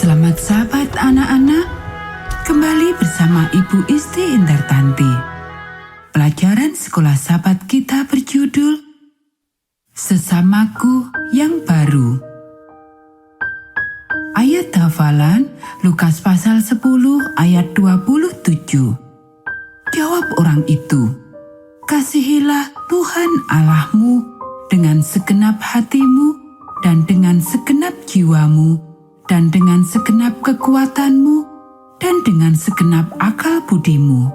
Selamat sahabat anak-anak, kembali bersama Ibu Isti Indartanti. Pelajaran sekolah sahabat kita berjudul Sesamaku yang Baru. Ayat hafalan Lukas pasal 10 ayat 27. Jawab orang itu, "Kasihilah Tuhan Allahmu dengan segenap hatimu dan dengan segenap jiwamu dan dengan segenap kekuatanmu dan dengan segenap akal budimu.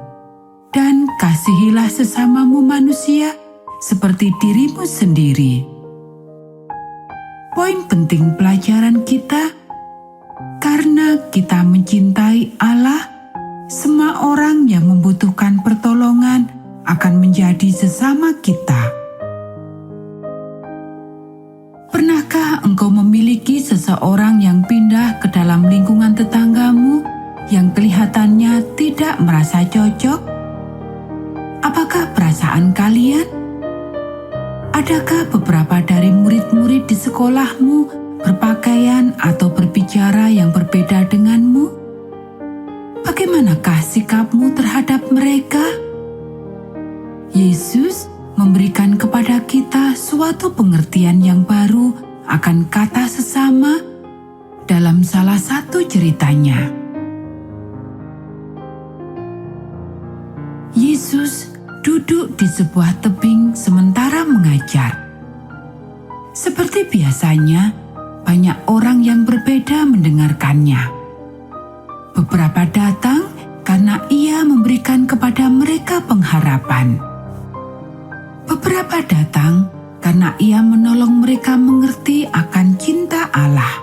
Dan kasihilah sesamamu manusia seperti dirimu sendiri." Poin penting pelajaran kita, karena kita mencintai Allah, semua orang yang membutuhkan pertolongan akan menjadi sesama kita. Pernahkah engkau memiliki seseorang yang pindah ke dalam lingkungan tetanggamu yang kelihatannya tidak merasa cocok? Apakah perasaan kalian? Adakah beberapa dari murid-murid di sekolahmu berpakaian atau berbicara yang berbeda denganmu? Bagaimanakah sikapmu terhadap mereka? Yesus memberikan kepada kita suatu pengertian yang baru akan kata sesama dalam salah satu ceritanya. Yesus duduk di sebuah tebing sementara mengajar. Seperti biasanya, banyak orang yang berbeda mendengarkannya. Beberapa datang karena ia memberikan kepada mereka pengharapan. Beberapa datang karena ia menolong mereka mengerti akan cinta Allah.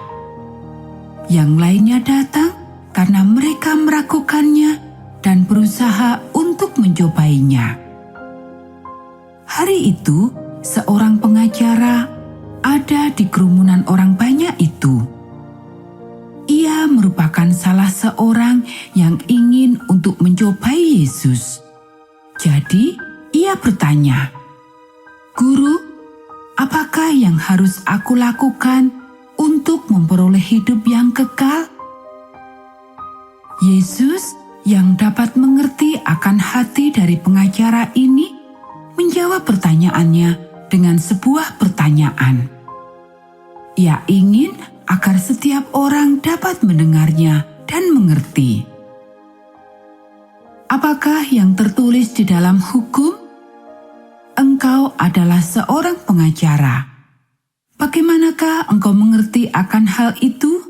Yang lainnya datang karena mereka meragukannya dan berusaha untuk mencobainya. Hari itu, seorang pengacara ada di kerumunan orang banyak itu. Ia merupakan salah seorang yang ingin untuk mencobai Yesus. Jadi, ia bertanya, "Guru, apakah yang harus aku lakukan untuk memperoleh hidup yang kekal?" Yesus yang dapat mengerti akan hati dari pengacara ini menjawab pertanyaannya dengan sebuah pertanyaan. Ia ingin agar setiap orang dapat mendengarnya dan mengerti. Apakah yang tertulis di dalam hukum? Engkau adalah seorang pengacara. Bagaimanakah engkau mengerti akan hal itu?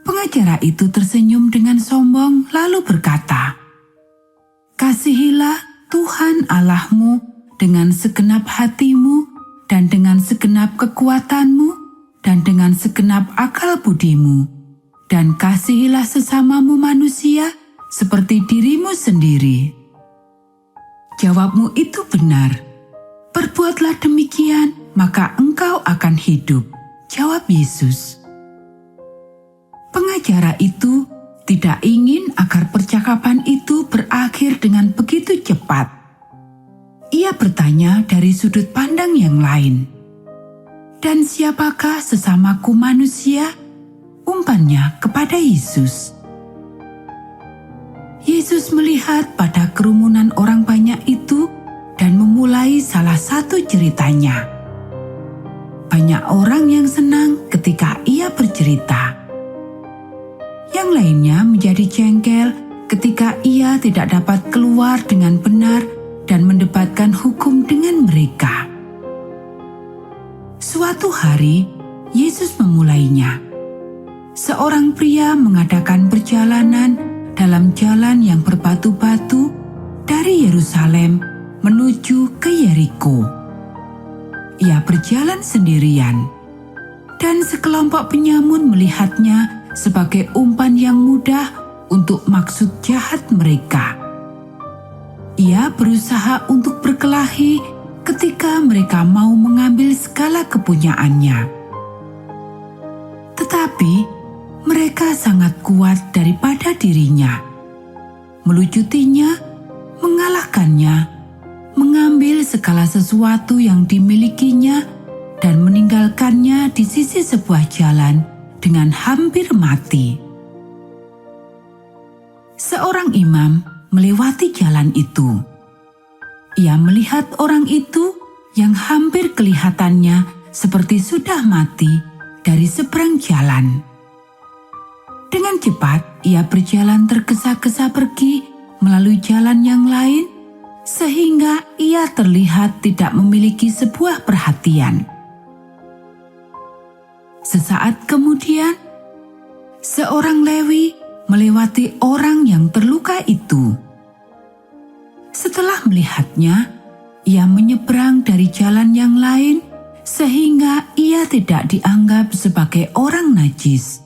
Pengacara itu tersenyum dengan sombong lalu berkata, "Kasihilah Tuhan Allahmu dengan segenap hatimu dan dengan segenap kekuatanmu dan dengan segenap akal budimu, dan kasihilah sesamamu manusia seperti dirimu sendiri." Jawabmu itu benar. Perbuatlah demikian, maka engkau akan hidup, jawab Yesus. Pengacara itu tidak ingin agar percakapan itu berakhir dengan begitu cepat. Ia bertanya dari sudut pandang yang lain. "Dan siapakah sesamaku manusia?" umpannya kepada Yesus. Yesus melihat pada kerumunan orang banyak itu dan memulai salah satu ceritanya. Banyak orang yang senang ketika ia bercerita. Yang lainnya menjadi jengkel ketika ia tidak dapat keluar dengan benar dan mendebatkan hukum dengan mereka. Suatu hari, Yesus memulainya. Seorang pria mengadakan perjalanan dalam jalan yang berbatu-batu dari Yerusalem menuju ke Yeriko. Ia berjalan sendirian, dan sekelompok penyamun melihatnya sebagai umpan yang mudah untuk maksud jahat mereka. Ia berusaha untuk berkelahi ketika mereka mau mengambil segala kepunyaannya. Tetapi mereka sangat kuat daripada dirinya. Melujutinya, mengalahkannya, mengambil segala sesuatu yang dimilikinya dan meninggalkannya di sisi sebuah jalan dengan hampir mati. Seorang imam melewati jalan itu. Ia melihat orang itu yang hampir kelihatannya seperti sudah mati dari seberang jalan. Dengan cepat ia berjalan tergesa-gesa pergi melalui jalan yang lain, sehingga ia terlihat tidak memiliki sebuah perhatian. Sesaat kemudian, seorang Lewi melewati orang yang terluka itu. Setelah melihatnya, ia menyeberang dari jalan yang lain sehingga ia tidak dianggap sebagai orang najis.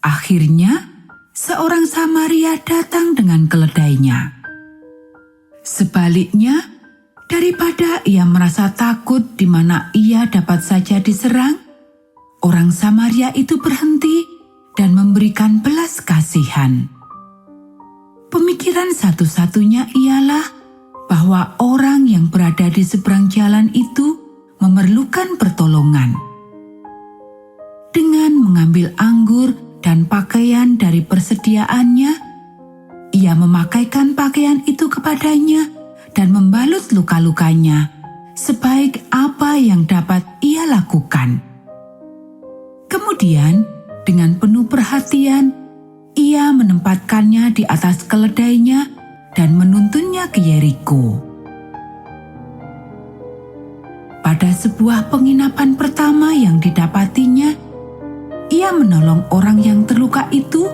Akhirnya, seorang Samaria datang dengan keledainya. Sebaliknya, daripada ia merasa takut di mana ia dapat saja diserang, orang Samaria itu berhenti dan memberikan belas kasihan. Pemikiran satu-satunya ialah bahwa orang yang berada di seberang jalan itu memerlukan pertolongan. Dengan mengambil anggur dan pakaian dari persediaannya, ia memakaikan pakaian itu kepadanya dan membalut luka-lukanya sebaik apa yang dapat ia lakukan. Kemudian, dengan penuh perhatian, ia menempatkannya di atas keledainya dan menuntunnya ke Yeriko. Pada sebuah penginapan pertama yang didapatinya, ia menolong orang yang terluka itu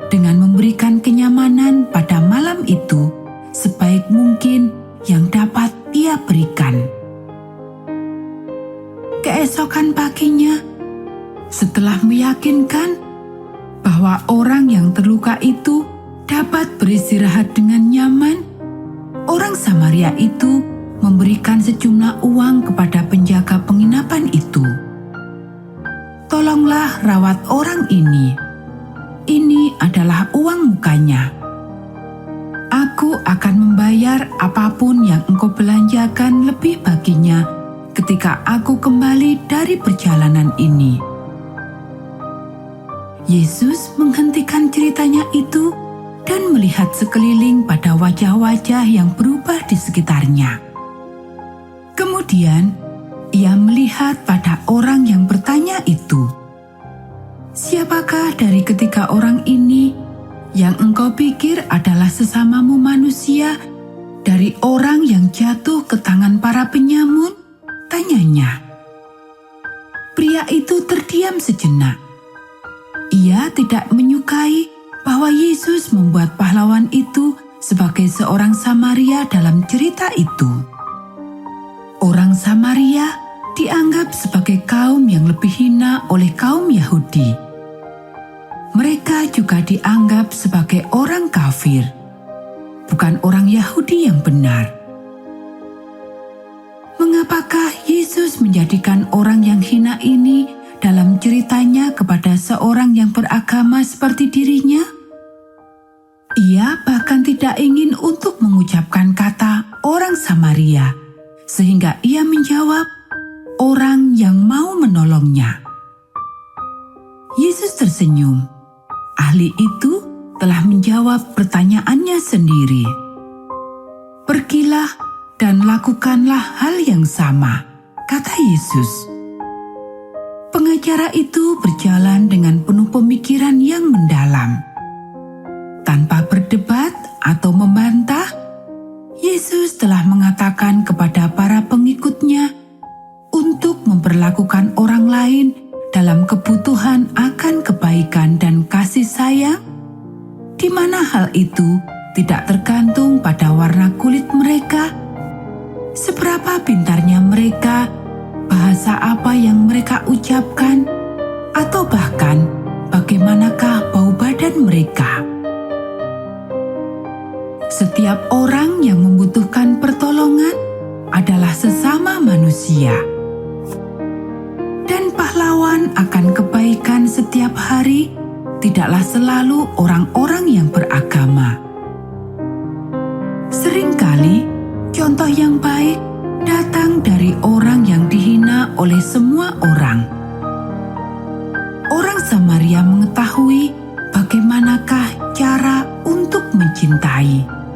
dengan memberikan kenyamanan pada malam itu sebaik mungkin yang dapat ia berikan. Keesokan paginya, setelah meyakinkan bahwa orang yang terluka itu dapat beristirahat dengan nyaman, orang Samaria itu memberikan sejumlah uang kepada penjaga penginapan itu. "Tolonglah rawat orang ini. Ini adalah uang mukanya. Aku akan membayar apapun yang engkau belanjakan lebih baginya ketika aku kembali dari perjalanan ini." Yesus menghentikan ceritanya itu dan melihat sekeliling pada wajah-wajah yang berubah di sekitarnya. Kemudian, ia melihat pada orang yang bertanya itu, "Siapakah dari ketiga orang ini yang engkau pikir adalah sesamamu manusia dari orang yang jatuh ke tangan para penyamun?" tanyanya. Pria itu terdiam sejenak. Ia tidak menyukai bahwa Yesus membuat pahlawan itu sebagai seorang Samaria dalam cerita itu. Orang Samaria dianggap sebagai kaum yang lebih hina oleh kaum Yahudi. Mereka juga dianggap sebagai orang kafir, bukan orang Yahudi yang benar. Mengapakah Yesus menjadikan orang yang hina ini dalam ceritanya kepada seorang yang beragama seperti dirinya? Ia bahkan tidak ingin untuk mengucapkan kata orang Samaria, sehingga ia menjawab orang yang mau menolongnya. Yesus tersenyum. Ahli itu telah menjawab pertanyaannya sendiri. "Pergilah dan lakukanlah hal yang sama," kata Yesus. Pengacara itu berjalan dengan penuh pemikiran yang mendalam. Tanpa berdebat atau membantah, Yesus telah mengatakan kepada para pengikutnya untuk memperlakukan orang lain dalam kebutuhan akan kebaikan dan kasih sayang, di mana hal itu tidak tergantung pada warna kulit mereka, seberapa pintarnya mereka, bahasa apa yang mereka ucapkan, atau bahkan bagaimanakah bau badan mereka. Setiap orang yang membutuhkan pertolongan adalah sesama manusia. Dan pahlawan akan kebaikan setiap hari tidaklah selalu orang-orang yang beragama. Seringkali contoh yang baik datang dari orang yang dihina oleh semua orang. cintai.